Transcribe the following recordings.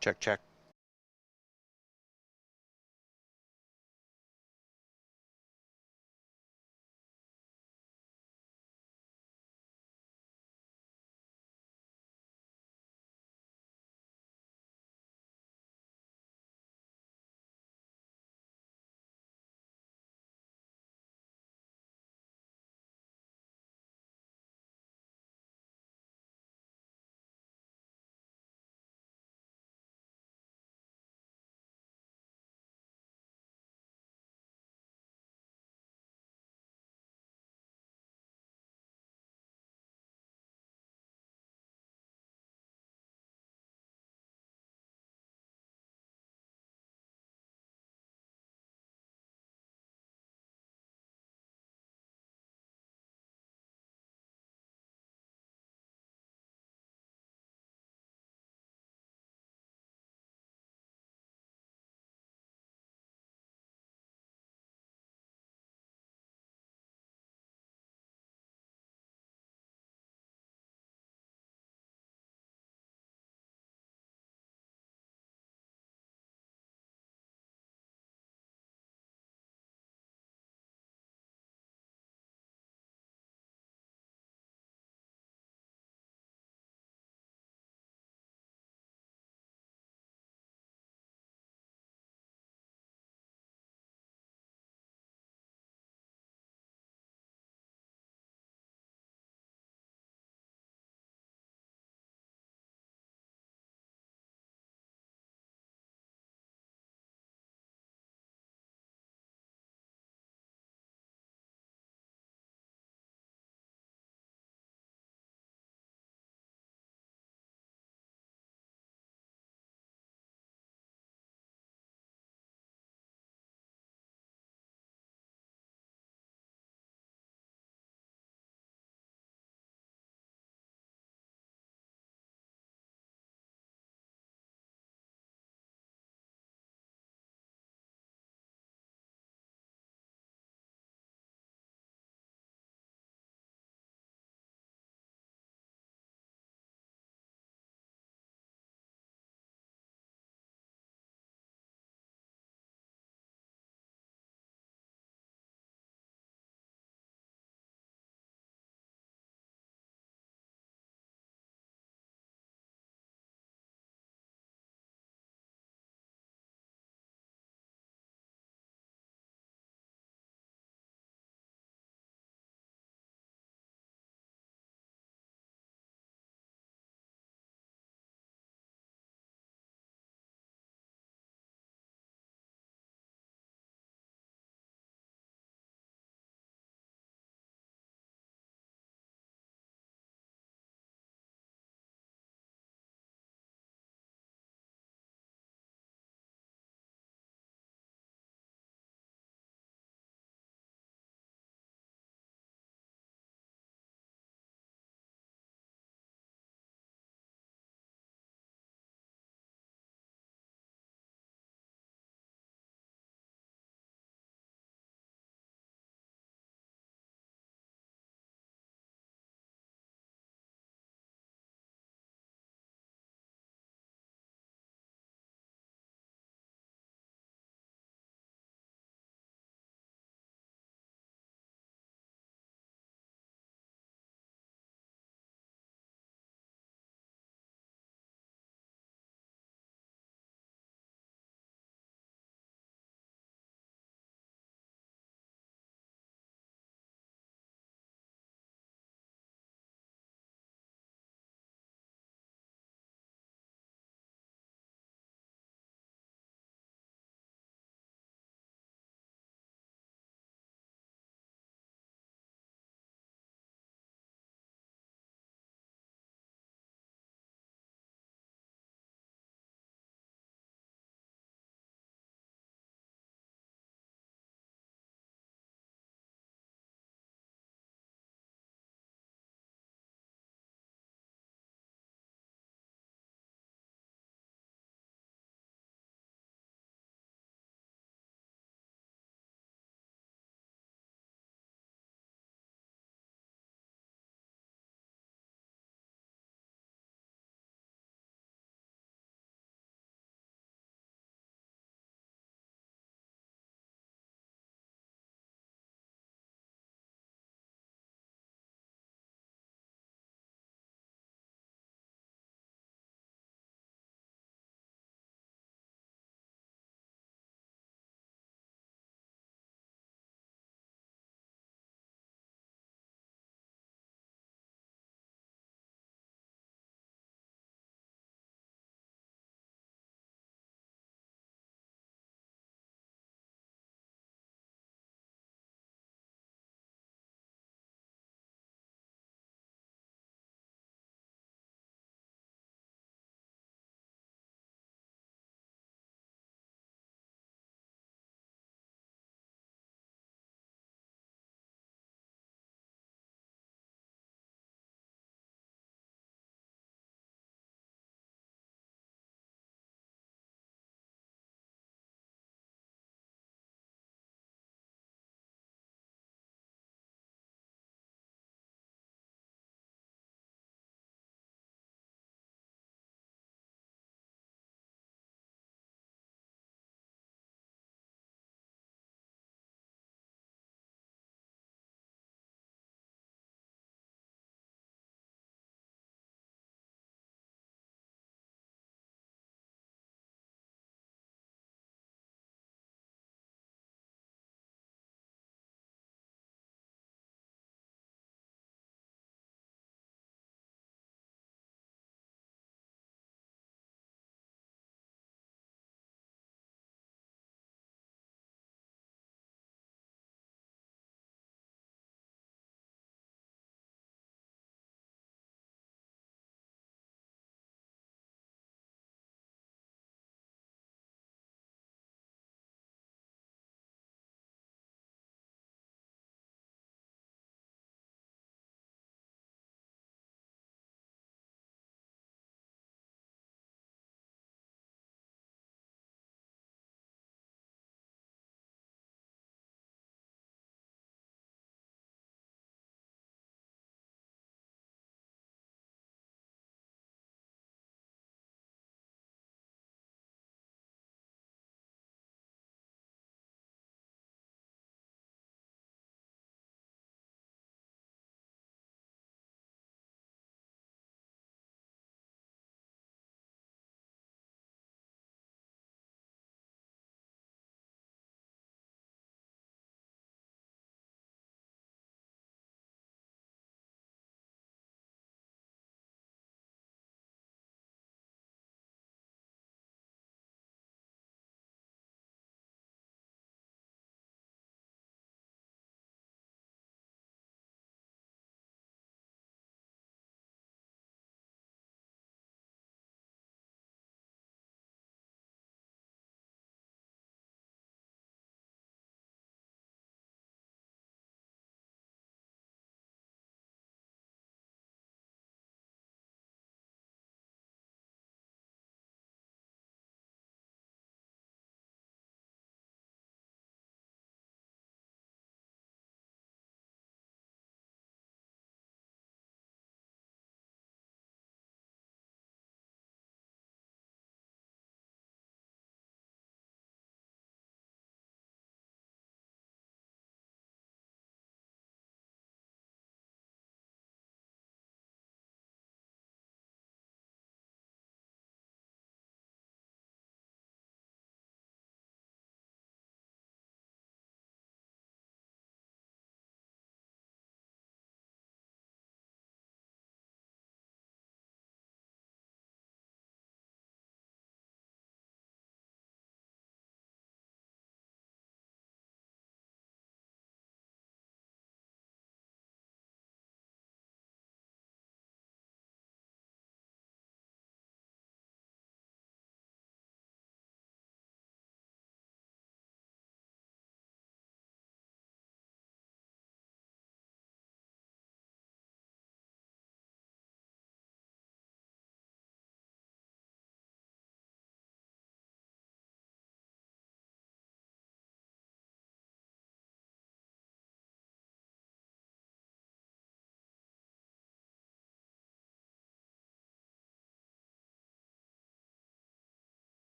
Check, check.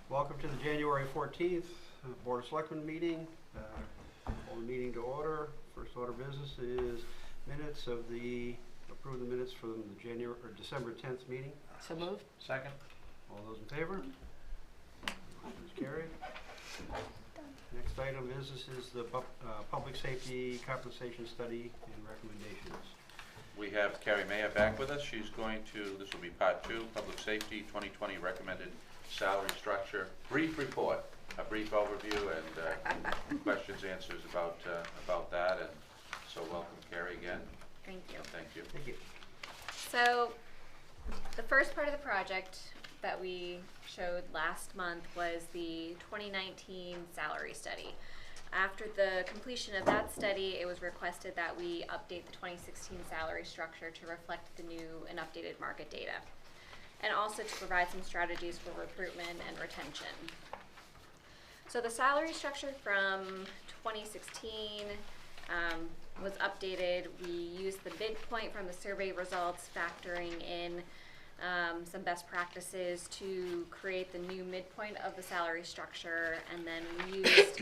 Welcome to the January 14th Board of Selectmen meeting. Call the meeting to order. First order of business is minutes of approve the minutes from the December 10th meeting. So moved. Second. All those in favor? Motion is carried. Next item of business is the public safety compensation study and recommendations. We have Carrie Mayer back with us. She's going to, this will be part 2, Public Safety 2020 Recommended Salary Structure. Brief report, a brief overview and questions, answers about that. And so welcome, Carrie, again. Thank you. Thank you. Thank you. So the first part of the project that we showed last month was the 2019 salary study. After the completion of that study, it was requested that we update the 2016 salary structure to reflect the new and updated market data, and also to provide some strategies for recruitment and retention. So the salary structure from 2016 was updated. We used the midpoint from the survey results, factoring in some best practices to create the new midpoint of the salary structure, and then we used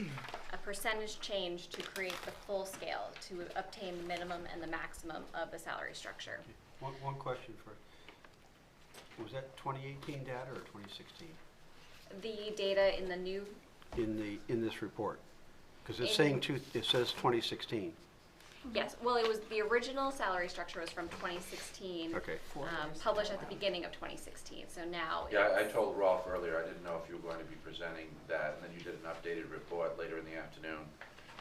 a percentage change to create the full scale to obtain the minimum and the maximum of the salary structure. One question first. Was that 2018 data or 2016? The data in the new, In this report, because it's saying it says 2016. yes, well, it was the original salary structure was from 2016. Okay. Published at the beginning of 2016, so now Yeah, I it's, told Rolf earlier, I didn't know if you were going to be presenting that, and then you did an updated report later in the afternoon.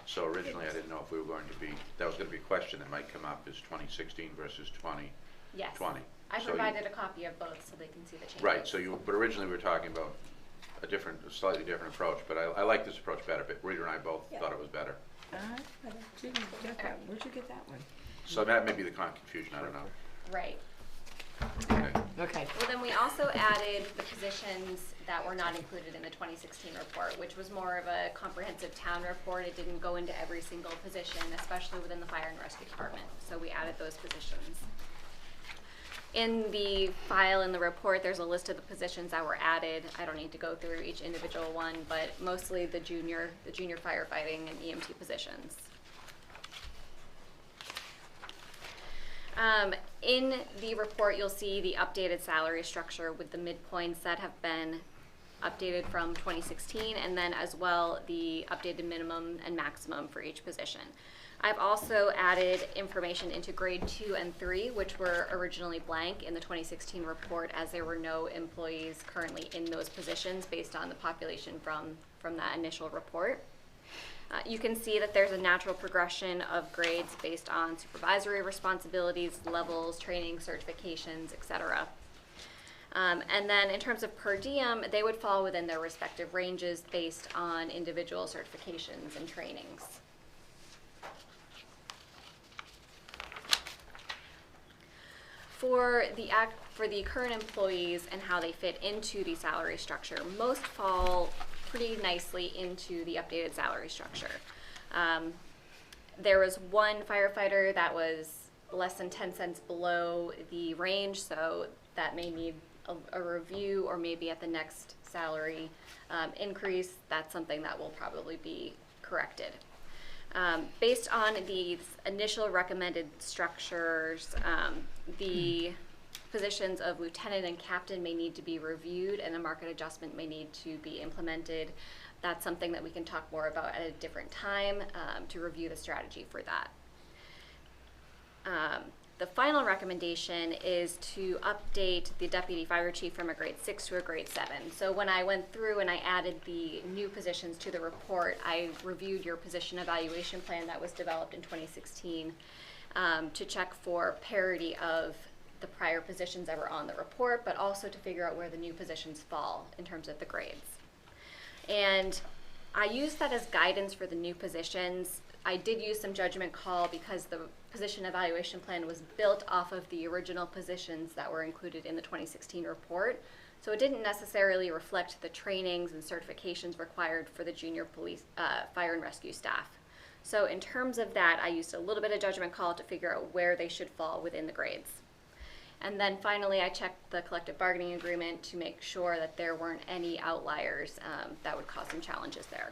So originally, I didn't know if we were going to be, that was going to be a question that might come up, is 2016 versus 2020. yes. I So you- provided a copy of both so they can see the changes. Right, so but originally we were talking about a slightly different approach, but I like this approach better, but Rita and I both thought it was better. Where'd you get that one? So that may be the confusion, I don't know. Right. Okay. Okay. Well, then we also added the positions that were not included in the 2016 report, which was more of a comprehensive town report. It didn't go into every single position, especially within the fire and rescue department. So we added those positions. In the file in the report, there's a list of the positions that were added. I don't need to go through each individual one, but mostly the junior firefighting and EMT positions. In the report, you'll see the updated salary structure with the midpoints that have been updated from 2016, and then as well the updated minimum and maximum for each position. I've also added information into grade 2 and 3, which were originally blank in the 2016 report, as there were no employees currently in those positions based on the population from that initial report. You can see that there's a natural progression of grades based on supervisory responsibilities, levels, training, certifications, etc. And then in terms of per diem, they would fall within their respective ranges based on individual certifications and trainings. For the current employees and how they fit into the salary structure, most fall pretty nicely into the updated salary structure. There was one firefighter that was less than 10 cents below the range, so that may need a review, or maybe at the next salary increase, that's something that will probably be corrected. Based on these initial recommended structures, the positions of lieutenant and captain may need to be reviewed, and a market adjustment may need to be implemented. That's something that we can talk more about at a different time to review the strategy for that. The final recommendation is to update the deputy fire chief from a grade 6 to a grade 7. So when I went through and I added the new positions to the report, I reviewed your position evaluation plan that was developed in 2016 to check for parity of the prior positions that were on the report, but also to figure out where the new positions fall in terms of the grades. And I used that as guidance for the new positions. I did use some judgment call because the position evaluation plan was built off of the original positions that were included in the 2016 report. So it didn't necessarily reflect the trainings and certifications required for the junior police, fire and rescue staff. So in terms of that, I used a little bit of judgment call to figure out where they should fall within the grades. And then finally, I checked the collective bargaining agreement to make sure that there weren't any outliers that would cause some challenges there.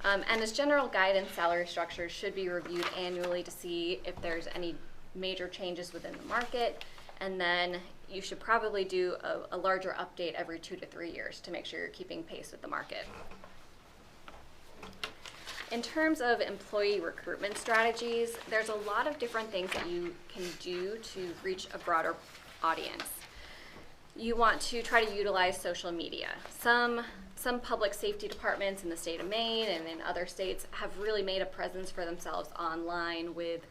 And as general guidance, salary structures should be reviewed annually to see if there's any major changes within the market. And then you should probably do a larger update every 2 to 3 years to make sure you're keeping pace with the market. In terms of employee recruitment strategies, there's a lot of different things that you can do to reach a broader audience. You want to try to utilize social media. Some public safety departments in the state of Maine and in other states have really made a presence for themselves online with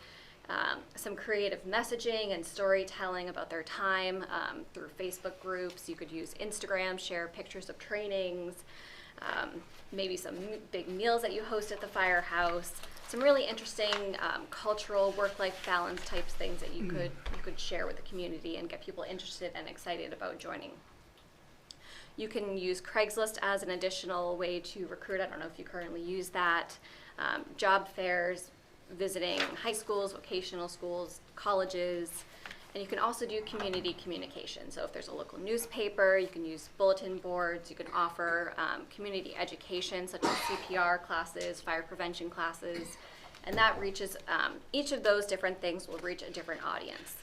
some creative messaging and storytelling about their time through Facebook groups. You could use Instagram, share pictures of trainings, maybe some big meals that you host at the firehouse, some really interesting cultural work-life balance types things that you could share with the community and get people interested and excited about joining. You can use Craigslist as an additional way to recruit. I don't know if you currently use that. Job fairs, visiting high schools, vocational schools, colleges, and you can also do community communication. So if there's a local newspaper, you can use bulletin boards, you can offer community education such as CPR classes, fire prevention classes, and that reaches, each of those different things will reach a different audience.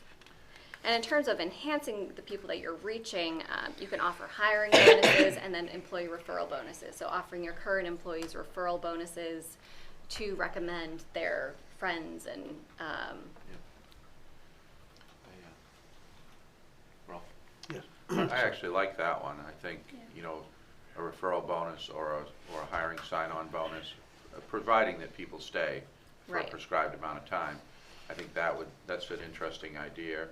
And in terms of enhancing the people that you're reaching, you can offer hiring bonuses and then employee referral bonuses. So offering your current employees referral bonuses to recommend their friends and Ralph? Yes. I actually like that one. I think, you know, a referral bonus or a hiring sign-on bonus, providing that people stay for Right. a prescribed amount of time. I think that's an interesting idea.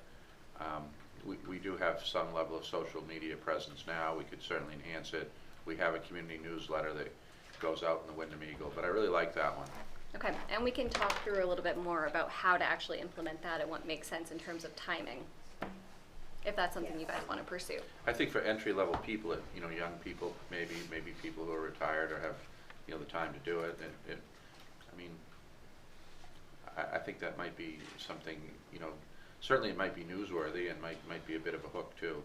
We do have some level of social media presence now. We could certainly enhance it. We have a community newsletter that goes out in the Wyndham Eagle, but I really like that one. Okay, and we can talk through a little bit more about how to actually implement that and what makes sense in terms of timing, if that's something you guys want to pursue. I think for entry-level people, you know, young people, maybe people who are retired or have, you know, the time to do it, and I mean, I think that might be something, you know, certainly it might be newsworthy and might be a bit of a hook too.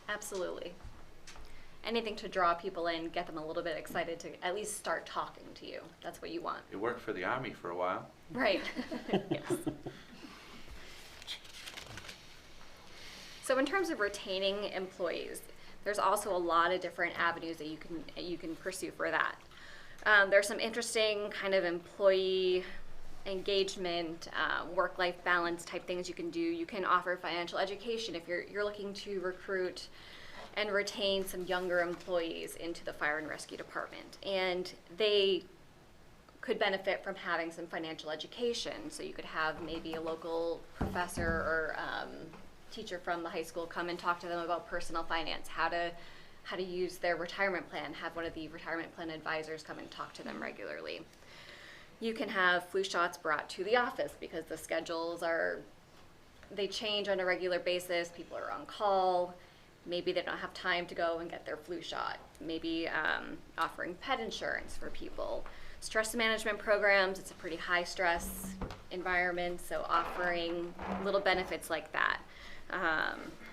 Absolutely. Anything to draw people in, get them a little bit excited to at least start talking to you. That's what you want. It worked for the Army for a while. Right. Yes. So in terms of retaining employees, there's also a lot of different avenues that you can pursue for that. There's some interesting kind of employee engagement, work-life balance type things you can do. You can offer financial education if you're looking to recruit and retain some younger employees into the fire and rescue department. And they could benefit from having some financial education. So you could have maybe a local professor or teacher from the high school come and talk to them about personal finance, how to use their retirement plan, have one of the retirement plan advisors come and talk to them regularly. You can have flu shots brought to the office because the schedules they change on a regular basis, people are on call, maybe they don't have time to go and get their flu shot. Maybe offering pet insurance for people. Stress management programs, it's a pretty high stress environment, so offering little benefits like that.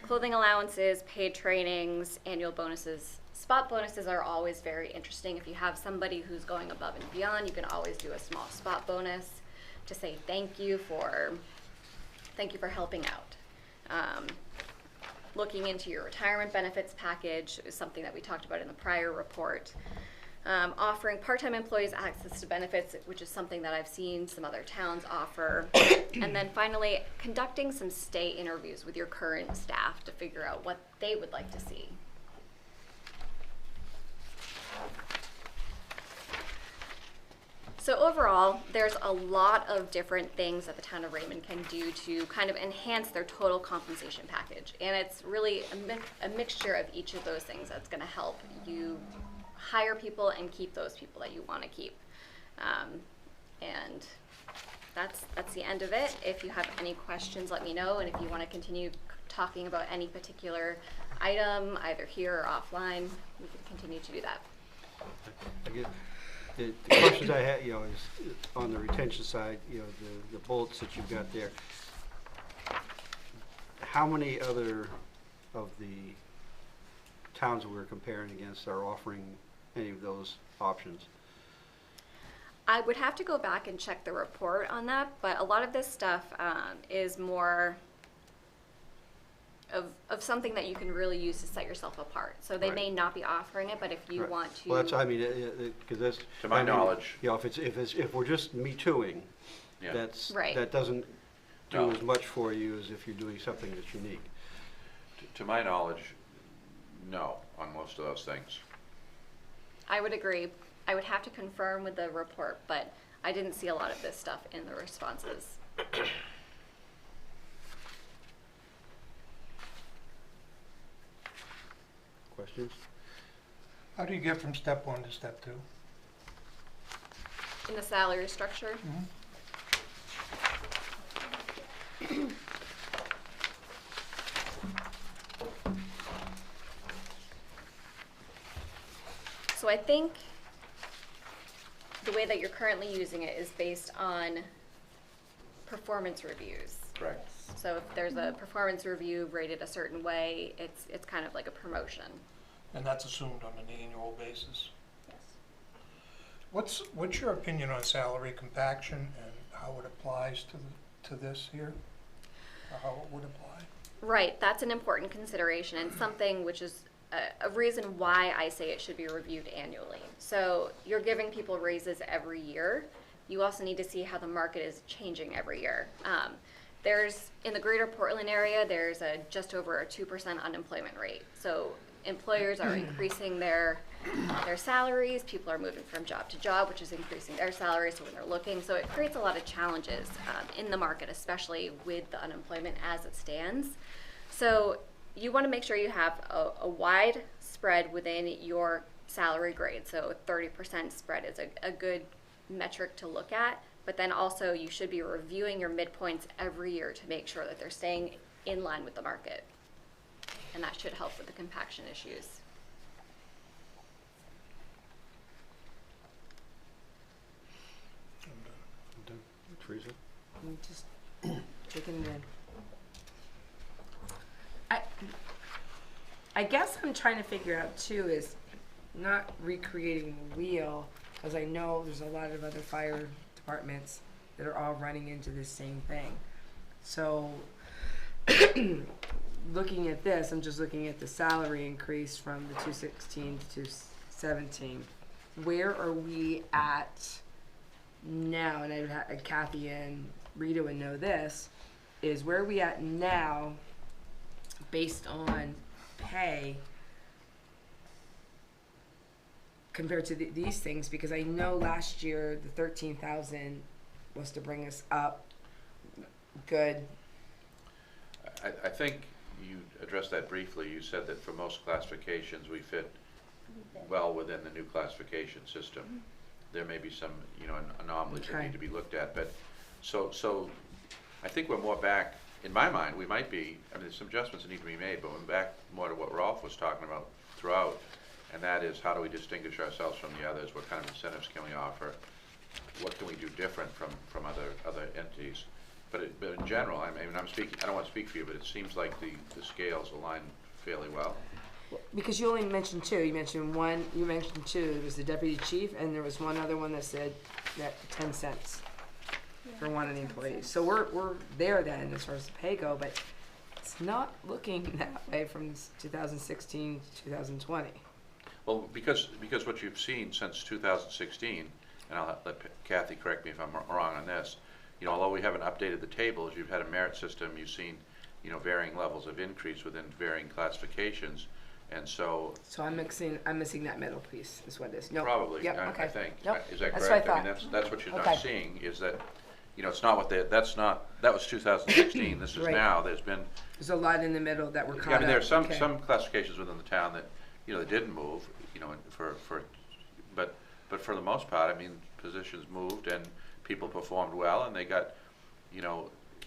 Clothing allowances, paid trainings, annual bonuses. Spot bonuses are always very interesting. If you have somebody who's going above and beyond, you can always do a small spot bonus to say thank you for helping out. Looking into your retirement benefits package is something that we talked about in the prior report. Offering part-time employees access to benefits, which is something that I've seen some other towns offer. And then finally, conducting some stay interviews with your current staff to figure out what they would like to see. So overall, there's a lot of different things that the town of Raymond can do to kind of enhance their total compensation package. And it's really a mixture of each of those things that's going to help you hire people and keep those people that you want to keep. And that's the end of it. If you have any questions, let me know. And if you want to continue talking about any particular item, either here or offline, we can continue to do that. I guess the questions I had, you know, is on the retention side, you know, the bullets that you've got there. how many other of the towns we're comparing against are offering any of those options? I would have to go back and check the report on that, but a lot of this stuff is more of something that you can really use to set yourself apart. So they Right. may not be offering it, but if you Right. want to. Well, that's, I mean, because that's. To my I mean, knowledge- You know, if we're just Me Tooing, Yeah. Right. that doesn't do No. as much for you as if you're doing something that's unique. To my knowledge, no, on most of those things. I would agree. I would have to confirm with the report, but I didn't see a lot of this stuff in the responses. Questions? How do you get from step one to step two? In the salary structure, so I think the way that you're currently using it is based on performance reviews. Correct. So if there's a performance review rated a certain way, it's kind of like a promotion. And that's assumed on an annual basis. Yes. What's your opinion on salary compaction and how it applies to this here? Or how it would apply? Right, that's an important consideration and something which is a reason why I say it should be reviewed annually. So you're giving people raises every year. You also need to see how the market is changing every year. There's, in the greater Portland area, there's just over a 2% unemployment rate. So employers are increasing their salaries, people are moving from job to job, which is increasing their salaries when they're looking. So it creates a lot of challenges in the market, especially with the unemployment as it stands. So you want to make sure you have a wide spread within your salary grade. So 30% spread is a good metric to look at. But then also you should be reviewing your midpoints every year to make sure that they're staying in line with the market. And that should help with the compaction issues. Teresa? I'm just taking it in. I guess I'm trying to figure out too is not recreating the wheel, because I know there's a lot of other fire departments that are all running into this same thing. So looking at this, I'm just looking at the salary increase from the 216 to 217. Where are we at now? And I'd have Kathy and Rita would know this, is where are we at now based on pay compared to these things? Because I know last year the 13,000 was to bring us up. Good. I think you addressed that briefly. You said that for most classifications, we fit well within the new classification system. There may be some, anomalies that Okay. need to be looked at, but so I think we're more back, in my mind, we might be, there's some adjustments that need to be made, but we're back more to what Rolf was talking about throughout, and that is how do we distinguish ourselves from the others? What kind of incentives can we offer? What can we do different from other entities? But in general, I don't want to speak for you, but it seems like the scales align fairly well. Because you only mentioned two. You mentioned one, you mentioned two. It was the deputy chief, and there was one other one that said that 10 cents for one of the employees. So we're there then as far as the pay go, but it's not looking that way from 2016 to 2020. Well, because what you've seen since 2016, and I'll let Kathy correct me if I'm wrong on this, although we haven't updated the tables, you've had a merit system, you've seen, varying levels of increase within varying classifications, and so. So I'm missing that middle piece is what it is. Nope. Probably, Yep, I okay. think. Nope. Is that That's correct? what I I mean, thought. that's what you're Okay. not seeing, is that, it's not what that was 2016, this is Right. now, there's been. There's a lot in the middle that we're caught I mean, there are up. Okay. some classifications within the town that, that didn't move, but for the most part, I mean, positions moved and people performed well and they got,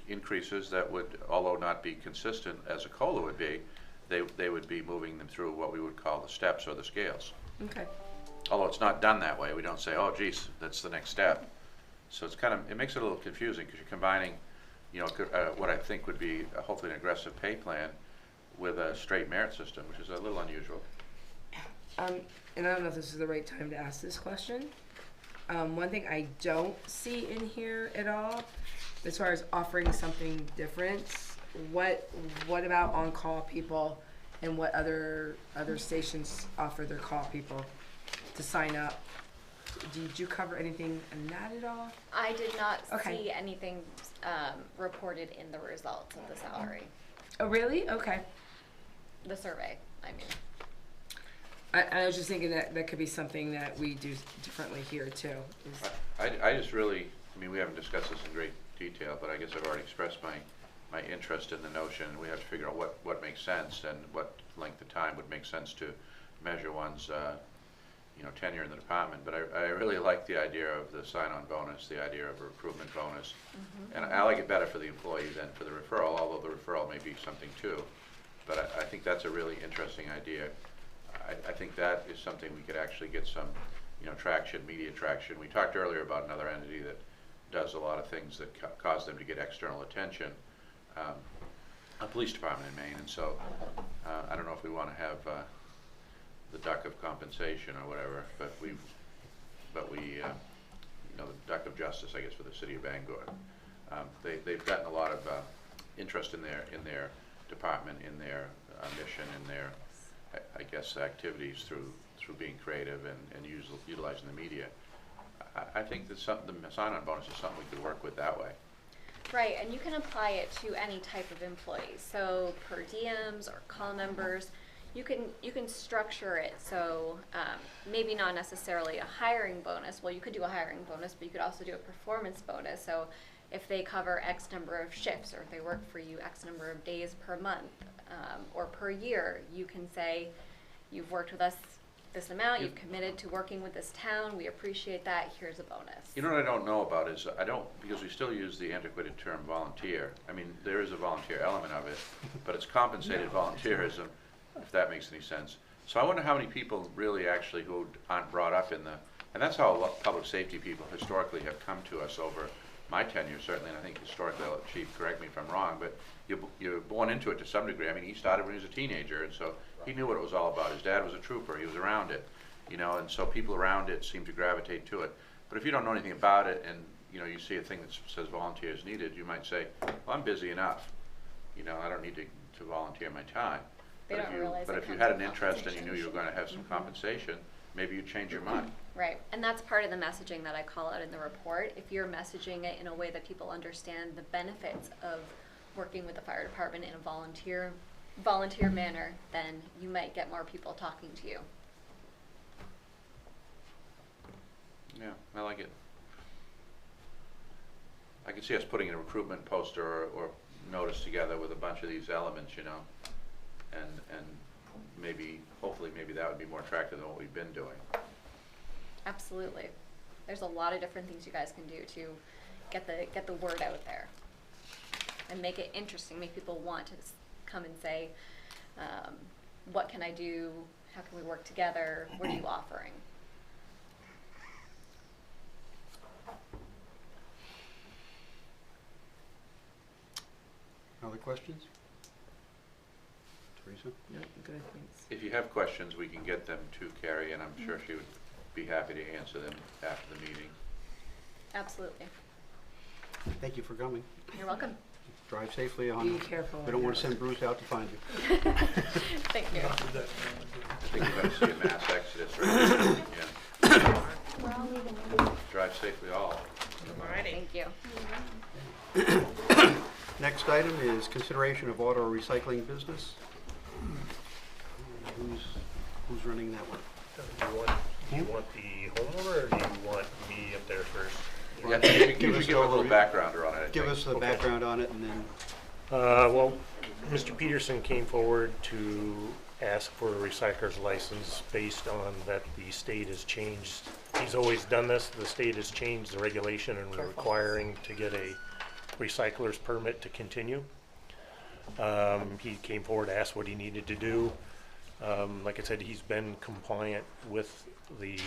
increases that would, although not be consistent as a COLA would be, they would be moving them through what we would call the steps or the scales. Okay. Although it's not done that way, we don't say, oh geez, that's the next step. So it's it makes it a little confusing because you're combining you know, what I think would be hopefully an aggressive pay plan with a straight merit system, which is a little unusual. And I don't know if this is the right time to ask this question. One thing I don't see in here at all, as far as offering something different, what about on-call people, and what other stations offer their call people to sign up? Did you cover anything in that at all? I did not Okay. see anything reported in the results of the salary, Oh, really? Okay. the survey, I mean. I was just thinking that that could be something that we do differently here too. is- I just really, I mean, we haven't discussed this in great detail, but I guess I've already expressed my interest in the notion. We have to figure out what makes sense and what length of time would make sense to measure one's, you know, tenure in the department. But I really like the idea of the sign-on bonus, the idea of a recruitment bonus. And I like it better for the employee than for the referral, although the referral may be something too. But I think that's a really interesting idea. I think that is something we could actually get some, you know, traction, media traction. We talked earlier about another entity that does a lot of things that cause them to get external attention, a police department in Maine. And so I don't know if we want to have the duck of compensation or whatever, but we, you know, the duck of justice, I guess, for the city of Bangor. They've gotten a lot of interest in their department, in their mission, in their, I guess, activities through being creative and utilizing the media. I think that the sign-on bonus is something we could work with that way. Right, and you can apply it to any type of employee. So per diems or call members, you can structure it so maybe not necessarily a hiring bonus. Well, you could do a hiring bonus, but you could also do a performance bonus. So if they cover X number of shifts, or if they work for you X number of days per month or per year, you can say, you've worked with us this amount, you've committed to working with this town, we appreciate that, here's a bonus. You know what I don't know about is, because we still use the antiquated term volunteer. I mean, there is a volunteer element of it, but it's compensated volunteerism, if that makes any sense. So I wonder how many people really actually who aren't brought up in and that's how a lot of public safety people historically have come to us over my tenure, certainly, and I think historically, Chief, correct me if I'm wrong, but you're born into it to some degree. I mean, he started when he was a teenager, and so he knew what it was all about. His dad was a trooper, he was around it, you know, and so people around it seem to gravitate to it. But if you don't know anything about it, and, you know, you see a thing that says volunteers needed, you might say, well, I'm busy enough. You know, I don't need to volunteer my time. They don't realize But it if you comes had with an interest and you knew compensation. you were going to have some compensation, maybe you'd change your mind. Right, and that's part of the messaging that I call out in the report. If you're messaging it in a way that people understand the benefits of working with the fire department in a volunteer manner, then you might get more people talking to you. Yeah, I like it. I can see us putting a recruitment poster or notice together with a bunch of these elements, you know, and maybe, hopefully, maybe that would be more attractive than what we've been doing. Absolutely. There's a lot of different things you guys can do to get the word out there and make it interesting, make people want to come and say, what can I do? How can we work together? What are you offering? Other questions? Teresa? No, good, thanks. If you have questions, we can get them to Carrie, and I'm sure she would be happy to answer them after the meeting. Absolutely. Thank you for coming. You're welcome. Drive safely Be on. careful. We don't want to send Bruce out to find you. Thank you. I think we're going to see a mass exodus, right? Yeah. We're all leaving. Drive safely all. Thank you. Next item is consideration of auto recycling business. Who's running that one? Do you want the homeowner, or do you want me up there first? Yeah, you Give should us give a little overview. background on it, I Give think. us the Okay. background on it and then, Well, Mr. Peterson came forward to ask for a recycler's license based on that the state has changed. He's always done this. The state has changed the regulation and we're requiring to get a recycler's permit to continue. He came forward, asked what he needed to do. Like I said, he's been compliant with the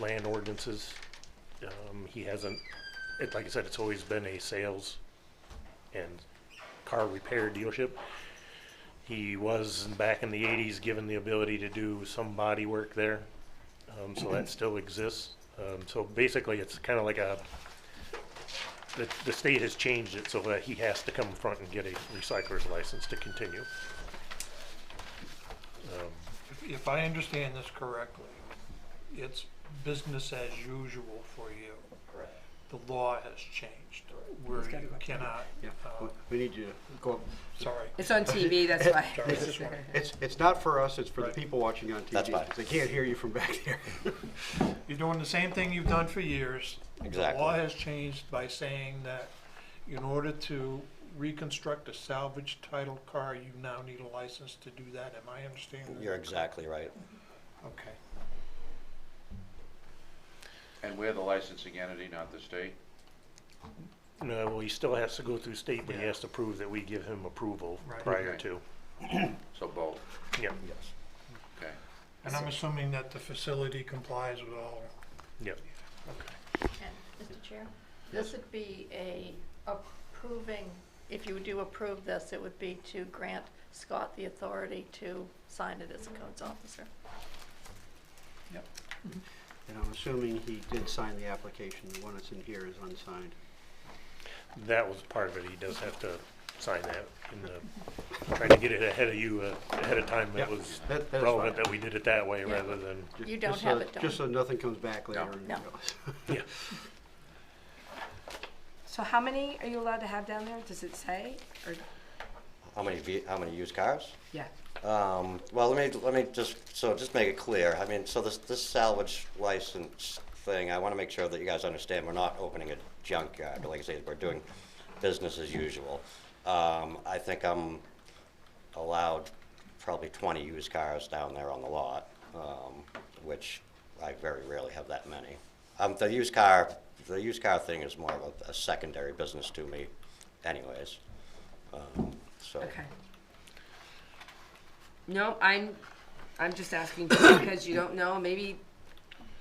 land ordinances. He hasn't, like I said, it's always been a sales and car repair dealership. He was, back in the 80s, given the ability to do some body work there, so that still exists. So basically, it's kind of like the state has changed it so that he has to come in front and get a recycler's license to continue. If I understand this correctly, it's business as usual for you. Correct. The law has changed, where It's gotta you go up. cannot, Yeah, we need you to go up. sorry. It's on TV, that's why. Sorry, this one. It's not for us, it's for the Right. people watching on TV. That's fine. They can't hear you from back there. You're doing the same thing you've done for years. Exactly. The law has changed by saying that in order to reconstruct a salvage title car, you now need a license to do that. Am I understanding that? You're exactly right. Okay. And we're the licensing entity, not the state? No, well, he still has to go through state, but he Yeah. has to prove that we give him approval Right. prior Okay. to. So both, Yep, Yes. okay. And I'm assuming that the facility complies with all. yep. Okay. And, Mr. Chair, this would be a approving, if you do approve this, it would be to grant Scott the authority to sign it as a codes officer. Yep. And I'm assuming he did sign the application, the one that's in here is unsigned. That was part of it. He does have to sign that in the, trying to get it ahead of you, ahead of time. Yeah, That was that is relevant fine. that we did it that way Yeah. rather than, You don't Just have so- it done. Just so nothing comes back later. and, No. you know. yeah. So how many are you allowed to have down there? Does it say? Or, How many used cars? yeah. Well, let me just make it clear. I mean, so this salvage license thing, I want to make sure that you guys understand, we're not opening a junkyard. Like I say, we're doing business as usual. I think I'm allowed probably 20 used cars down there on the lot, which I very rarely have that many. The used car thing is more of a secondary business to me anyways. So. Okay. No, I'm just asking because you don't know, maybe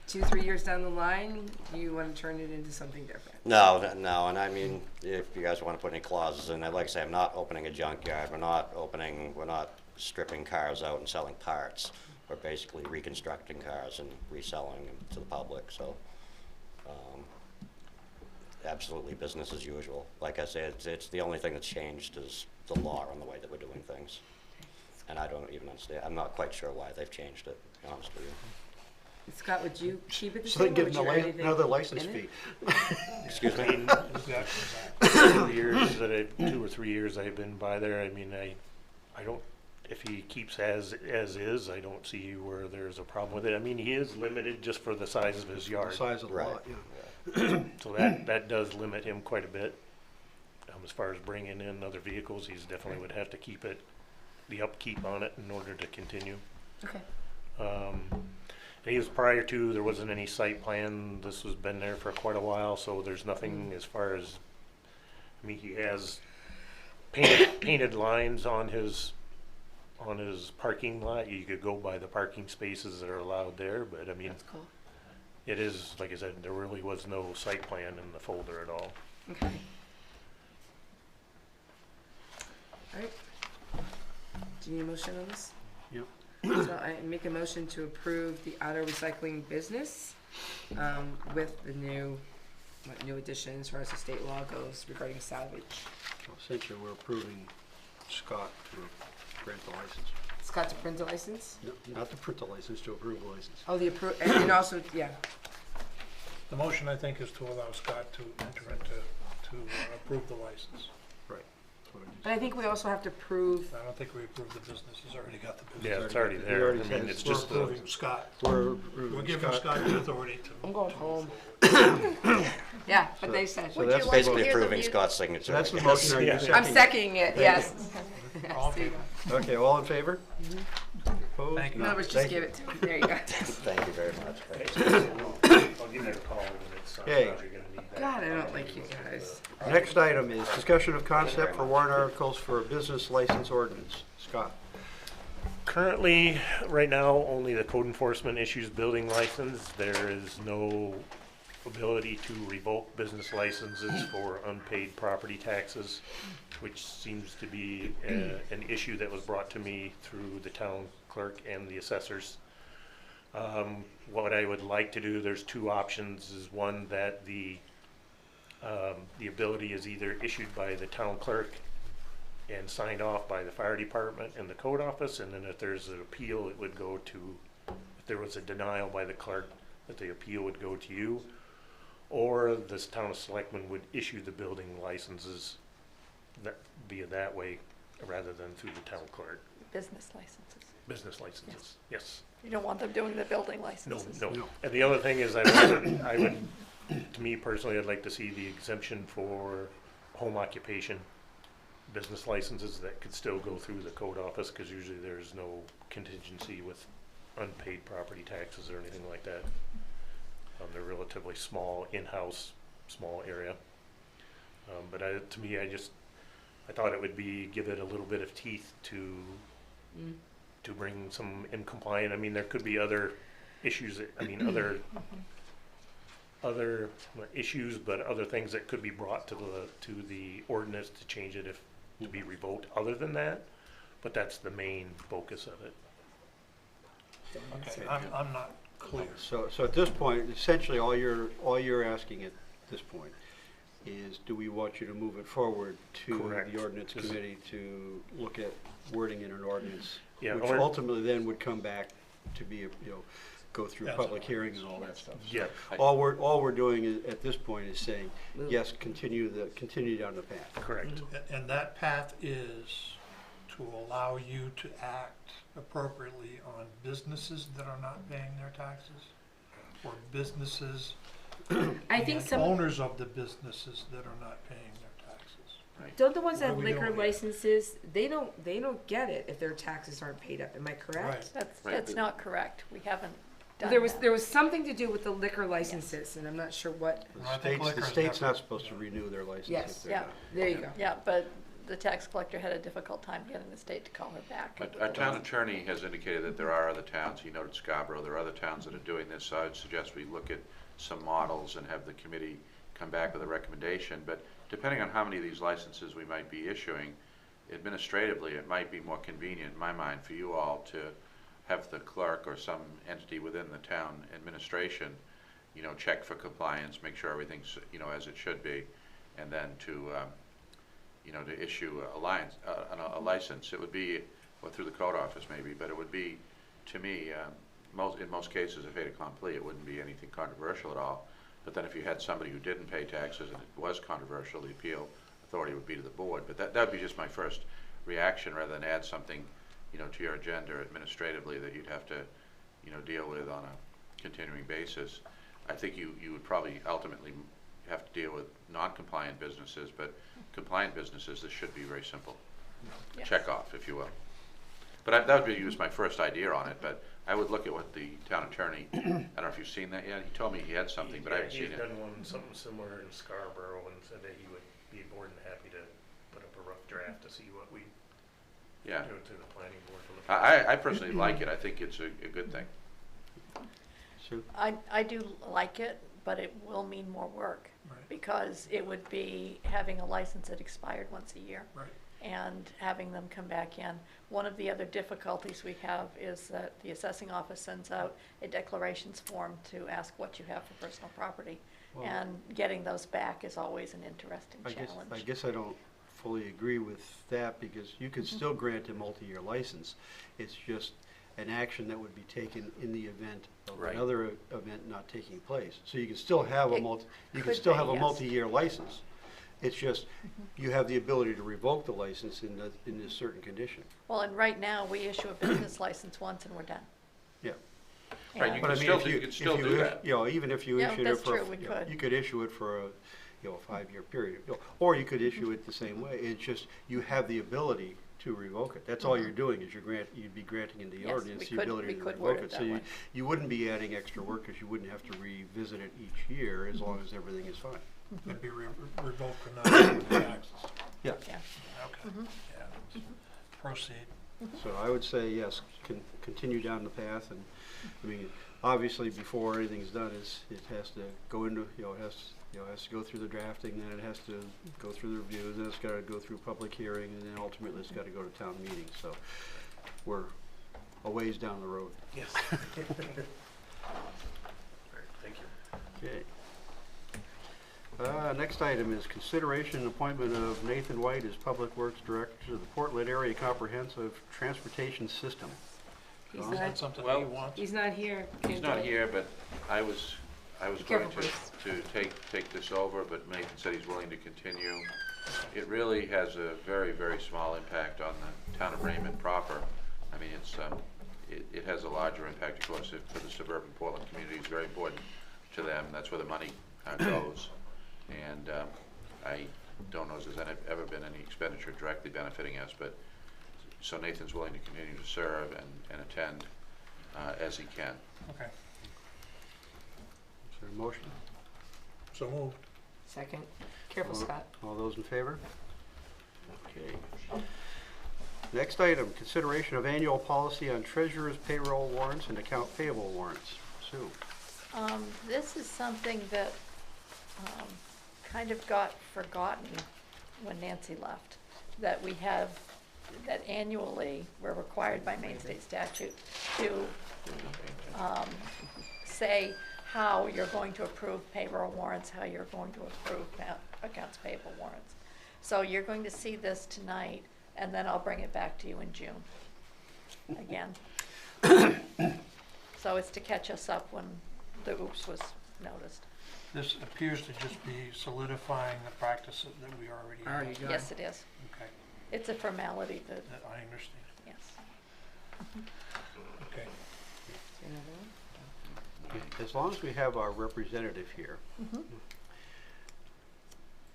2-3 years down the line, you want to turn it into something different. No, and I mean, if you guys want to put any clauses in there, like I say, I'm not opening a junkyard, we're not stripping cars out and selling parts. We're basically reconstructing cars and reselling them to the public, so, absolutely business as usual. Like I said, it's the only thing that's changed is the law on the way that we're doing things. And I don't even understand, I'm not quite sure why they've changed it, to be honest with you. Scott, would you keep it the So same? they or get would you add anything another license in it? fee. Excuse me? Exactly. 2 or 3 years I've been by there, I mean, I don't, if he keeps as is, I don't see where there's a problem with it. I mean, he is limited just for the size of his The yard. size of the Right. lot, yeah. So that does limit him quite a bit. As far as bringing in other vehicles, he's definitely would have to keep it, the upkeep on it in order to continue. Okay. He was prior to, there wasn't any site plan, this has been there for quite a while, so there's nothing as far as, I mean, he has painted lines on his parking lot. You could go by the parking spaces that are allowed there, but I mean, That's cool. it is, like I said, there really was no site plan in the folder at all. Okay. All right. Do you need a motion on this? Yep. So I make a motion to approve the auto recycling business, with the new addition as far as the state law goes regarding salvage. Well, essentially, we're approving Scott to grant the license. Scott to print the license? No, not to print the license, to approve the license. Oh, and also, yeah, The motion, I think, is to allow Scott to enter to approve the license. Right. That's what I just but I think we also have to prove, I don't think we approve the business, he's already got the business. Yeah, it's already He there. already I mean, says it's We're just the, approving Scott. We're We're approving giving Scott the authority to. I'm going to home. move forward. yeah, but they said. So Would that's you like to Basically hear the approving mu- Scott's signature. So that's I the guess. motion. Are you Yeah. I'm seconding? seconding it, yes. All in favor? Okay, all in favor? Opposed? Thank you. In other words, just Thank give it to me. There you go. Thank you very much. I'll give you a call when it's, Okay. probably gonna need that. God, I don't like you guys. Next item is discussion of concept for warrant articles for a business license ordinance. Scott? Currently, right now, only the code enforcement issues building license. There is no ability to revoke business licenses for unpaid property taxes, which seems to be an issue that was brought to me through the town clerk and the assessors. What I would like to do, there's two options, is one that the ability is either issued by the town clerk and signed off by the fire department and the code office, and then if there's an appeal, it would go to, if there was a denial by the clerk, that the appeal would go to you, or this town of selectmen would issue the building licenses via that way, rather than through the town clerk. Business licenses. Business licenses, yes. You don't want them doing the building No, licenses. no. No. And the other thing is, I would, to me personally, I'd like to see the exemption for home occupation business licenses that could still go through the code office, because usually there's no contingency with unpaid property taxes or anything like that. They're relatively small, in-house, small area. But to me, I thought it would be, give it a little bit of teeth to bring some in compliant. I mean, there could be other issues, other issues, but other things that could be brought to the ordinance to change it to be revoked other than that, but that's the main focus of it. Okay, I'm not clear. So at this point, essentially, all you're asking at this point is, do we want you to move it forward to Correct. the ordinance committee to look at wording in an ordinance? Yeah, Which or- ultimately then would come back to be, go through As an public hearing and all that stuff. So Yeah, all we're doing at this point is saying, yes, continue down the path. correct. And that path is to allow you to act appropriately on businesses that are not paying their taxes, or businesses I think and some, owners of the businesses that are not paying their taxes. don't the ones What that are have we liquor doing? licenses, they don't get it if their taxes aren't paid up, am I correct? Right. That's not correct. We haven't done There was, that. there was something to do with the liquor licenses, and I'm not sure what, I think The liquor is state's different. not supposed to renew their license Yes. if they're Yeah. not. there you go. Yeah, but the tax collector had a difficult time getting the state to call her back. Our town attorney has indicated that there are other towns, he noted Scarborough, there are other towns that are doing this, so I would suggest we look at some models and have the committee come back with a recommendation, but depending on how many of these licenses we might be issuing, administratively, it might be more convenient, in my mind, for you all to have the clerk or some entity within the town administration, check for compliance, make sure everything's, as it should be, and then to issue a license. It would be, or through the code office maybe, but it would be, to me, in most cases, a fait accompli. It wouldn't be anything controversial at all. But then if you had somebody who didn't pay taxes and it was controversial, the appeal authority would be to the board. But that would be just my first reaction, rather than add something, to your agenda administratively that you'd have to, deal with on a continuing basis. I think you would probably ultimately have to deal with non-compliant businesses, but compliant businesses, this should be very simple. Yes. Check off, if you will. But that would be just my first idea on it, but I would look at what the town attorney, I don't know if you've seen that yet, he told me he had something, but I haven't seen He's it. done one, something similar in Scarborough, and said that he would be more than happy to put up a rough draft to see what we Yeah. do to the planning board to look at. I personally like it, I think it's a good thing. So I do like it, but it will mean more work. Right. Because it would be having a license that expired once a year. Right. And having them come back in. One of the other difficulties we have is that the assessing office sends out a declarations form to ask what you have for personal property. Well- And getting those back is always an interesting I challenge. guess I don't fully agree with that, because you could still grant a multi-year license. It's just an action that would be taken in the event of Right. another event not taking place. So you can still have It you can could still be, have a yes. multi-year license. It's just, you have the ability to revoke the license in a certain condition. Well, and right now, we issue a business license once and we're done. Yeah. Right, you And- can But I mean, still if do- you, you can if still you do is- that. even if you Yeah, issued it that's for, true, we could. you could issue it for a 5-year period, or you could issue it the same way. It's just, you have the ability to revoke it. That's all you're doing, is you'd be granting in the Mm-hmm. Yes, ordinance we the could- ability we to could word revoke it it. So that way. you wouldn't be adding extra work, because you wouldn't have to revisit it each year, as long as everything is fine. It'd be revoked for not paying taxes. Yeah. Yeah. Okay, yeah. Proceed. So I would say, yes, continue down the path, and, I mean, obviously, before anything's done, it has to go into, has to go through the drafting, then it has to go through the reviews, then it's gotta go through public hearing, and then ultimately it's gotta go to town meeting, so we're a ways down the road. Yes. Thank you. Okay. Next item is consideration and appointment of Nathan White as Public Works Director of the Portland Area Comprehensive Transportation System. He's Is not, that something Well- he wants? he's not here. He's Can't not do it. here, but I was Be going careful, to take this over, but Nathan said he's willing to continue. It really has a very, very small impact on the town of Raymond proper. I mean, it has a larger impact, of course, for the suburban Portland community. It's very important to them. That's where the money goes. And I don't know if there's ever been any expenditure directly benefiting us, but so Nathan's willing to continue to serve and attend as he can. Okay, Is there a motion? so moved. Second. Careful, All- Scott. All those in favor? Okay. Next item, consideration of annual policy on treasurer's payroll warrants and account payable warrants. Sue? This is something that kind of got forgotten when Nancy left, that we have, that annually, we're required by Maine State statute to say how you're going to approve payroll warrants, how you're going to approve accounts payable warrants. So you're going to see this tonight, and then I'll bring it back to you in June again. So it's to catch us up when the oops was noticed. This appears to just be solidifying the practice that we already have. Already done. Yes, it is. Okay, It's a formality that, that I understand. yes. Okay. Is there another one? As long as we have our representative here,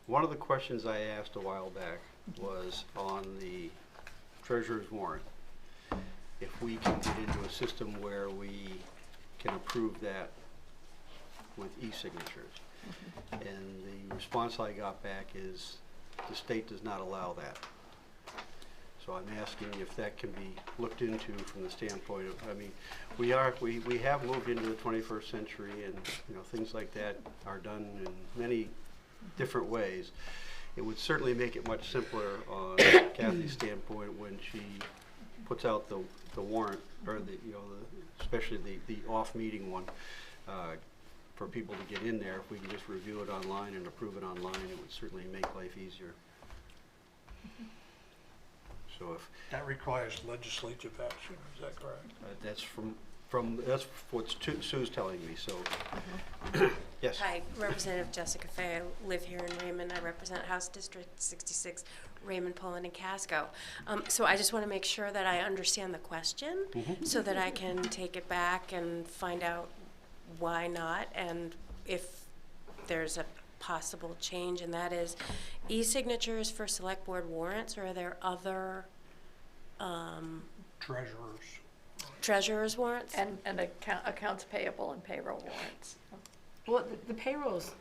one of the questions I asked a while back was on the treasurer's warrant. If we can get into a system where we can approve that with e-signatures. And the response I got back is the state does not allow that. So I'm asking if that can be looked into from the standpoint of, I mean, we have moved into the 21st century, and, things like that are done in many different ways. It would certainly make it much simpler on Kathy's standpoint when she puts out the warrant, or especially the off-meeting one, for people to get in there. If we can just review it online and approve it online, it would certainly make life easier. So if, That requires legislative action, is that correct? that's that's what Sue's telling me, so, yes. Hi, Representative Jessica Fay. I live here in Raymond. I represent House District 66, Raymond, Poland, and Casco. So I just want to make sure that I understand the question so that I can take it back and find out why not and if there's a possible change, and that is e-signatures for select board warrants, or are there other treasurer's warrants? And accounts payable and payroll warrants. Well, the payrolls,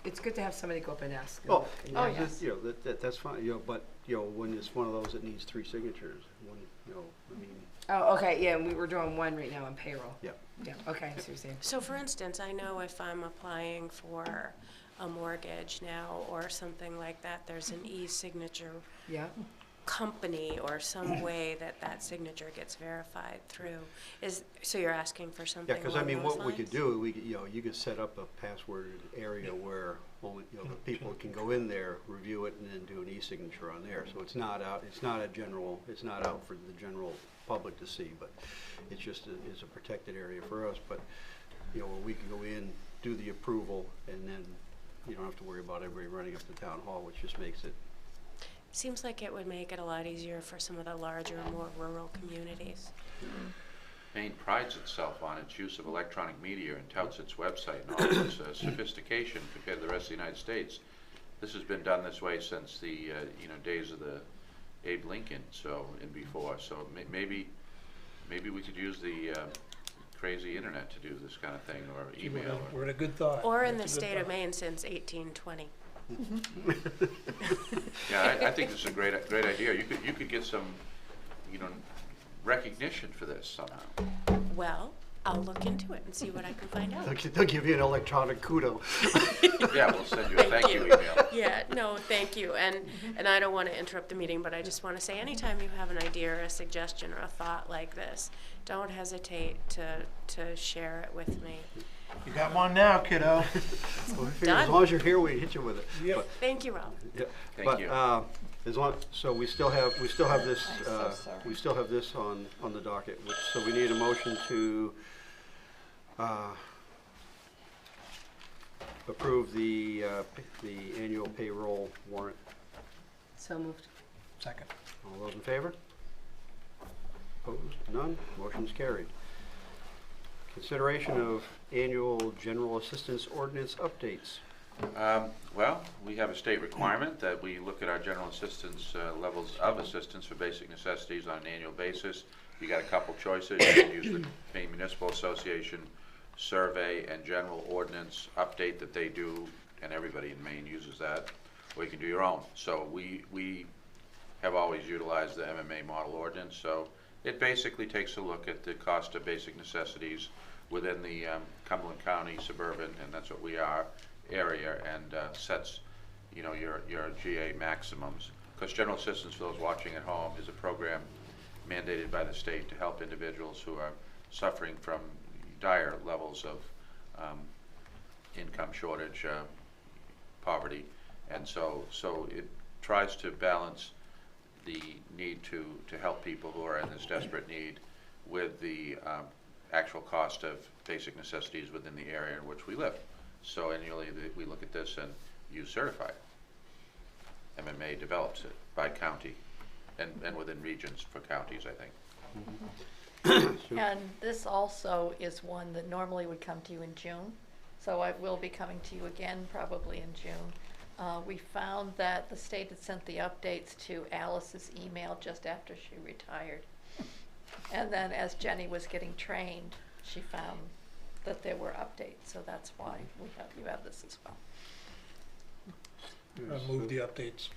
it's good to have somebody go up and ask. Oh, Oh, yeah, yes. that's fine, but, when it's one of those that needs 3 signatures, I mean, Oh, okay, yeah, and we were doing one right now on payroll. yeah. Yeah, okay, I see what you're saying. So for instance, I know if I'm applying for a mortgage now or something like that, there's an e-signature Yeah, company or some way that that signature gets verified through. So you're asking for Yeah, something because I along mean, those what we could lines? do, you could set up a password area where only, the people can go in there, review it, and then do an e-signature on there. So it's not out for the general public to see, but it's just, it's a protected area for us. But, where we can go in, do the approval, and then you don't have to worry about everybody running up to town hall, which just makes it, Seems like it would make it a lot easier for some of the larger, more rural communities. Maine prides itself on its use of electronic media and touts its website and all its sophistication compared to the rest of the United States. This has been done this way since the days of the Abe Lincoln, and before. So maybe we could use the crazy internet to do this kind of thing, or email. We're in a good thought. Or in the That's a good state of thought. Maine since 1820. Yeah, I think it's a great idea. You could get some, recognition for this somehow. Well, I'll look into it and see what I can find out. They'll give you an electronic kudo. Yeah, we'll send you a thank you email. Yeah, no, thank you. And I don't want to interrupt the meeting, but I just want to say anytime you have an idea or a suggestion or a thought like this, don't hesitate to share it with me. You got one now, kiddo. As Done. long as you're here, we hit you with it. Yep. But- Thank you, Ralph. Yeah, Thank but, you. As long, so we still have this, I'm so sorry. we still have this on the docket, so we need a motion to, approve the annual payroll warrant. So moved. Second. All those in favor? Opposed? None? Motion's carried. Consideration of annual general assistance ordinance updates. Well, we have a state requirement that we look at our general assistance, levels of assistance for basic necessities on an annual basis. You got a couple choices. You can use the Maine Municipal Association survey and general ordinance update that they do, and everybody in Maine uses that, or you can do your own. So we have always utilized the MMA model ordinance, so it basically takes a look at the cost of basic necessities within the Cumberland County suburban, and that's what we are, area, and sets, you know, your GA maximums. Because general assistance, for those watching at home, is a program mandated by the state to help individuals who are suffering from dire levels of income shortage, poverty, and so it tries to balance the need to help people who are in this desperate need with the actual cost of basic necessities within the area in which we live. So annually, we look at this and you certify it. MMA develops it by county and within regions for counties, I think. And this also is one that normally would come to you in June, so I will be coming to you again probably in June. We found that the state had sent the updates to Alice's email just after she retired. And then as Jenny was getting trained, she found that there were updates, so that's why you have this as well. Move the updates.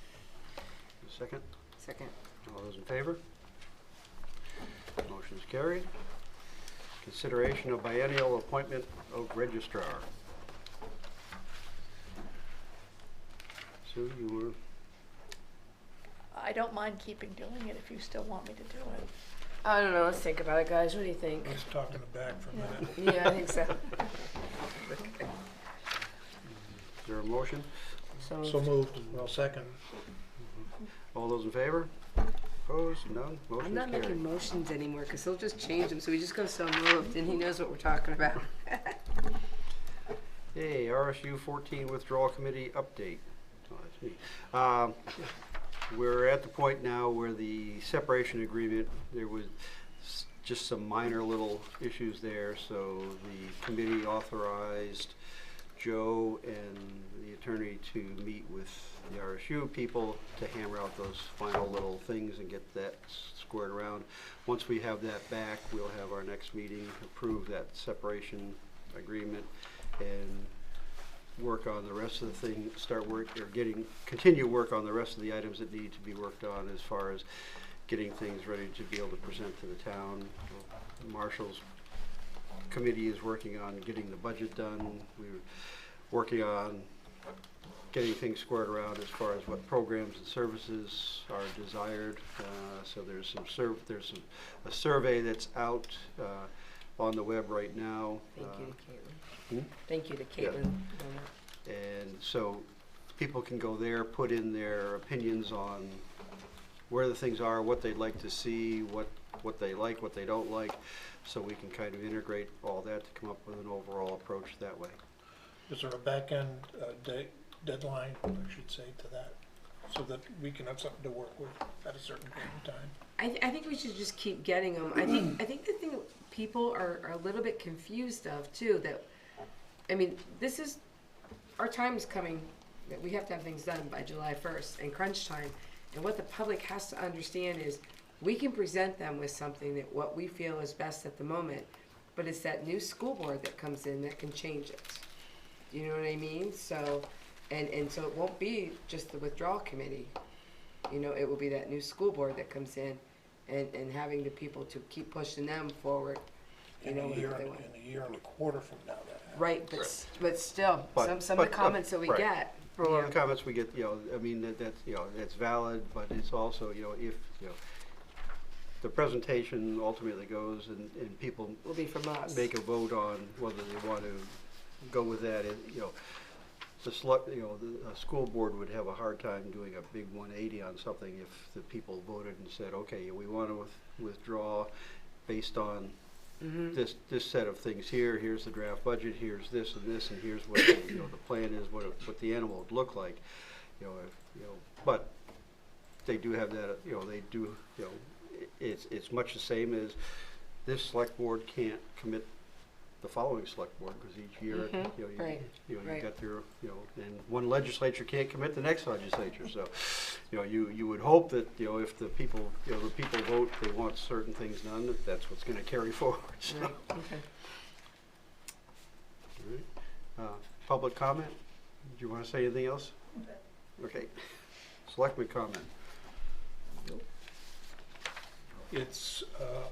Second? Second. All those in favor? Motion's carried. Consideration of biennial appointment of registrar. Sue, you were, I don't mind keeping doing it if you still want me to do it. I don't know, let's think about it, guys. What do you think? Let's talk in the back for a minute. Yeah, I think so. is there a motion? So moved. Well, second. All those in favor? Opposed? None? I'm Motion's not carried. making motions anymore because he'll just change them. So we just go so moved, and he knows what we're talking about. Hey, RSU 14 withdrawal committee update. Oh, that's me. We're at the point now where the separation agreement, there was just some minor little issues there, so the committee authorized Joe and the attorney to meet with the RSU people to hammer out those final little things and get that squared around. Once we have that back, we'll have our next meeting approve that separation agreement and work on the rest of the thing, continue work on the rest of the items that need to be worked on as far as getting things ready to be able to present to the town. Marshall's committee is working on getting the budget done. We're working on getting things squared around as far as what programs and services are desired. So there's a survey that's out on the web right now. Thank you to Caitlin. Hmm? Thank you to Yeah. Caitlin. And so people can go there, put in their opinions on where the things are, what they'd like to see, what they like, what they don't like, so we can kind of integrate all that to come up with an overall approach that way. Is there a back-end deadline, I should say, to that, so that we can have something to work with at a certain point in time? I think we should just keep getting them. I think the thing people are a little bit confused of too, that, I mean, our time is coming, that we have to have things done by July 1st and crunch time. And what the public has to understand is we can present them with something that what we feel is best at the moment, but it's that new school board that comes in that can change it. You know what I mean? So, and so it won't be just the withdrawal committee. You know, it will be that new school board that comes in and having the people to keep pushing them forward, you In know, a what year, they want. in a year and a quarter from now, that happens. Right, but, but still, But- some of the but, comments that we right. get, Well, you the know, comments we get, you know, I mean, that's, you know, it's valid, but it's also, you know, if, you know, the presentation ultimately goes and people will be from us. make a vote on whether they want to go with that, you know, the school board would have a hard time doing a big 180 on something if the people voted and said, okay, we want to withdraw based on Mhm. this set of things here, here's the draft budget, here's this, and here's what the, you know, the plan is, what the animal would look like, you know, but they do have that, you know, they do, you know, it's much the same as this select board can't commit the following select board, because each year, Mhm. you know, Right, you right. got their, you know, and one legislature can't commit the next legislature, so, you know, you would hope that, you know, if the people vote, they want certain things done, that that's what's gonna carry forward, so. Right, okay. All right. Public comment? Do you wanna say anything else? Okay. Selectmen comment? It's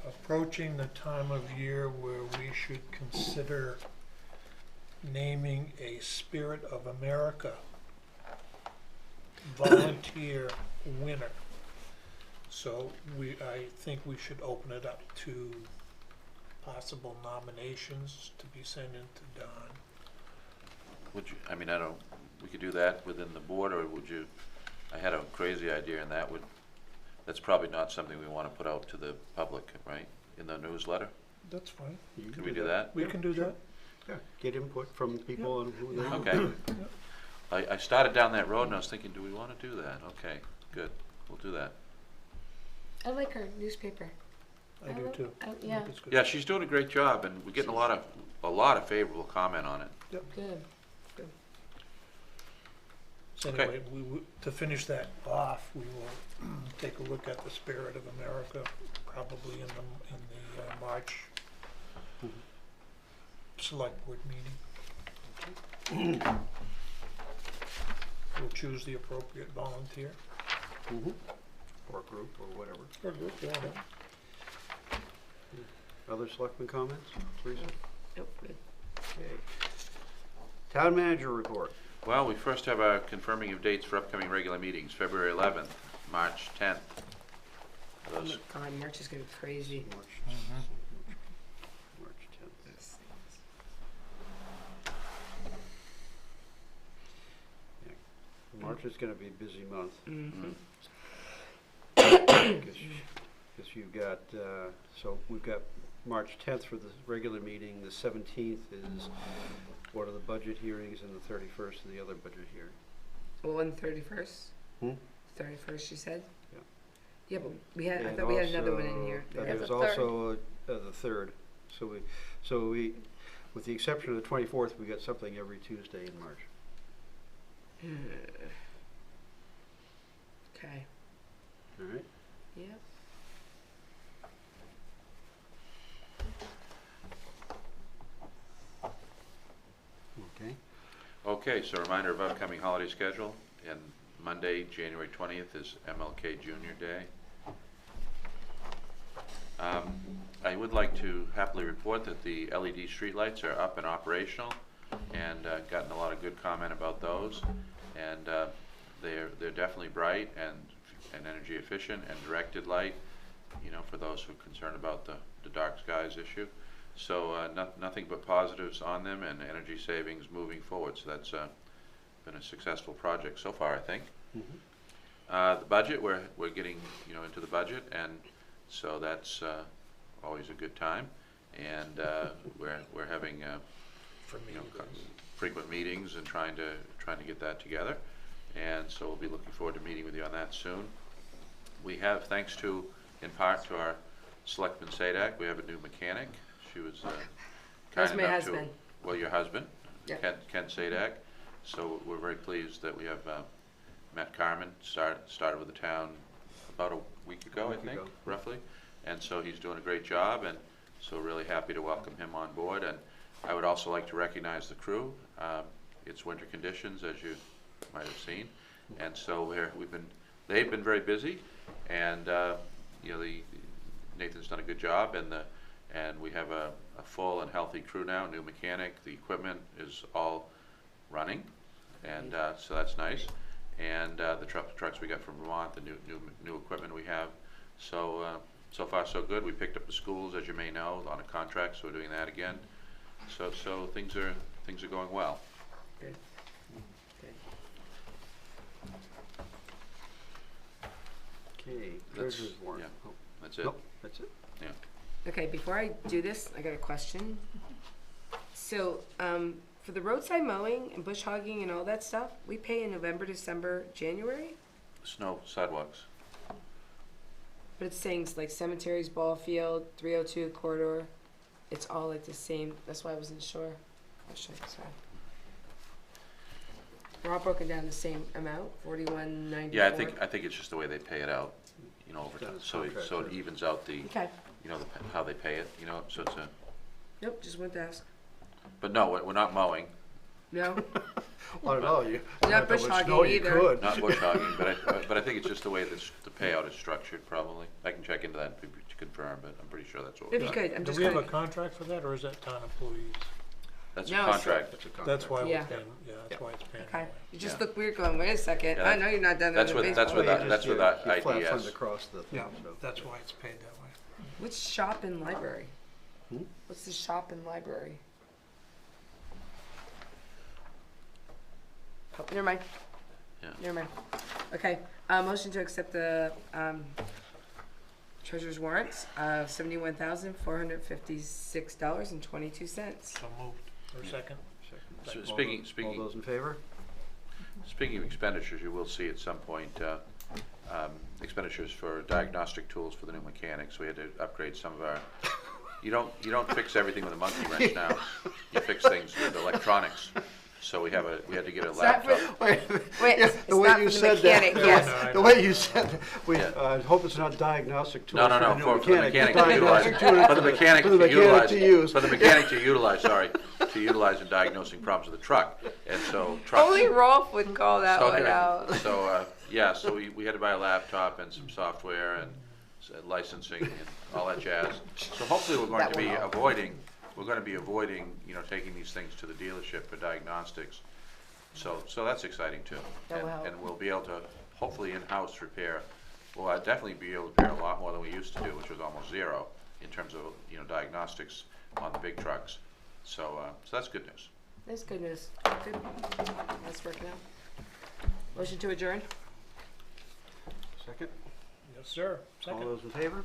approaching the time of year where we should consider naming a Spirit of America volunteer winner. So I think we should open it up to possible nominations to be sent into Don. Would you, I mean, I don't, we could do that within the board, or would you, I had a crazy idea, and that's probably not something we want to put out to the public, right, in the newsletter? That's fine. You Can we do that? We can do that. Yeah, get input from people on who they. Okay. I started down that road and I was thinking, do we want to do that? Okay, good, we'll do that. I like her newspaper. I do too. I yeah. think it's good. Yeah, she's doing a great job, and we're getting a lot of favorable comment on it. Good. So Okay. anyway, to finish that off, we will take a look at the Spirit of America, probably in the March select board meeting. We'll choose the appropriate volunteer. Or group, or whatever. Or group, yeah. Other selectmen comments? Teresa? Nope, good. Okay. Town manager report. Well, we first have our confirming of dates for upcoming regular meetings, February 11th, March 10th. Oh Those, my God, March is gonna be crazy. March 10th. March is gonna be a busy month. Mm-hmm. Because you've got, so we've got March 10th for the regular meeting, the 17th is one of the budget hearings, and the 31st is the other budget hearing. Well, on 31st? Hmm? 31st, you said? Yeah. Yeah, but I And thought we had another one in also- here. and Yeah, there's the third. also the 3rd. So we, with the exception of the 24th, we got something every Tuesday in March. Okay, All right? yep. Okay. okay, so reminder of upcoming holiday schedule, and Monday, January 20th is MLK Junior Day. I would like to happily report that the LED streetlights are up and operational, and gotten a lot of good comment about those. And they're definitely bright and energy efficient and directed light, you know, for those who are concerned about the dark skies issue. So nothing but positives on them, and energy savings moving forward. So that's been a successful project so far, I think. The budget, we're getting, you know, into the budget, and so that's always a good time. And we're having For me, you know, it is. frequent meetings and trying to get that together. And so we'll be looking forward to meeting with you on that soon. We have, thanks to, in part to our Selectman Sadak, we have a new mechanic. She was That's kind my enough to. husband. Well, your husband, Yep. Ken Sadak. So we're very pleased that we have Matt Carmen started with the town about a week ago, I week think, ago. roughly. And so he's doing a great job, and so really happy to welcome him on board. And I would also like to recognize the crew. It's winter conditions, as you might have seen, and so they've been very busy, and you know, Nathan's done a good job, and we have a full and healthy crew now, new mechanic, the equipment is all running, and so that's nice. And the trucks we got from Vermont, the new equipment we have. So so far so good. We picked up the schools, as you may know, on a contract, so we're doing that again. So things are going well. Good. Good. Okay, That's- treasurer's warrant. yeah. Oh, That's it. nope, that's it. Yeah. Okay, before I do this, I got a question. So, for the roadside mowing and bush hogging and all that stuff, we pay in November, December, January? Snow sidewalks. But it's saying it's like cemeteries, ball field, 302 corridor. It's all like the same. That's why I wasn't sure. I'll show you, sorry. We're all broken down the same amount, 41.94. Yeah, I think it's just the way they pay it out, you know, over time. That's So it contract, evens out the, Okay. you know, how they pay it, you know, so it's a, Nope, just wanted to ask. but no, we're not mowing, No? I don't know, you. Not bush much hogging snow you either. could. not bush hogging, but I think it's just the way the payout is structured, probably. I can check into that to confirm, but I'm pretty sure that's what If we're you doing. could, I'm Do just we have a gonna, contract for that, or is that town employees? That's a No, it's- contract. That's a contract. That's why Yeah. we're paying, yeah, that's why it's paying. okay. that way. You just Yeah. look weird going, wait a second. Yeah, I know you're not done that's with what- baseball. that's what Well, that- you that's just- what that you flat IDS. fund across the thing, Yeah, so. that's why it's paid that way. What's shop and library? Hmm? What's the shop and library? Oh, never mind. Yeah. Never mind. Okay, motion to accept the, treasurer's warrants of $71,456.22. So moved. Or second? So All speaking- those- speaking- All those in favor? Speaking of expenditures, you will see at some point expenditures for diagnostic tools for the new mechanics. We had to upgrade some of our, you don't fix everything with a monkey wrench now. You fix things with electronics. So we had to get a Is that for- laptop. Wait, Wait, yeah, it's the way not you for the said that. mechanic, yes. The way you said, that, we, Yeah. I hope it's not diagnostic tools. No, the new for the mechanic to utilize, Diagnostic tools for the mechanic for to the mechanic utilize, to use. for the mechanic to utilize, sorry, to utilize in diagnosing problems with the truck. And so trucks. Only Rolf would call that So, one out. So, yeah, so we had to buy a laptop and some software and licensing and all that jazz. So hopefully we're going That to be will help. avoiding, you know, taking these things to the dealership for diagnostics. So that's exciting too. That will help. And we'll be able to hopefully in-house repair, well, I'd definitely be able to repair a lot more than we used to do, which was almost zero in terms of, you know, diagnostics on the big trucks. So that's good news. That's good news. Good. That's working out. Motion to adjourn? Second, Yes, sir. all Second. those in favor?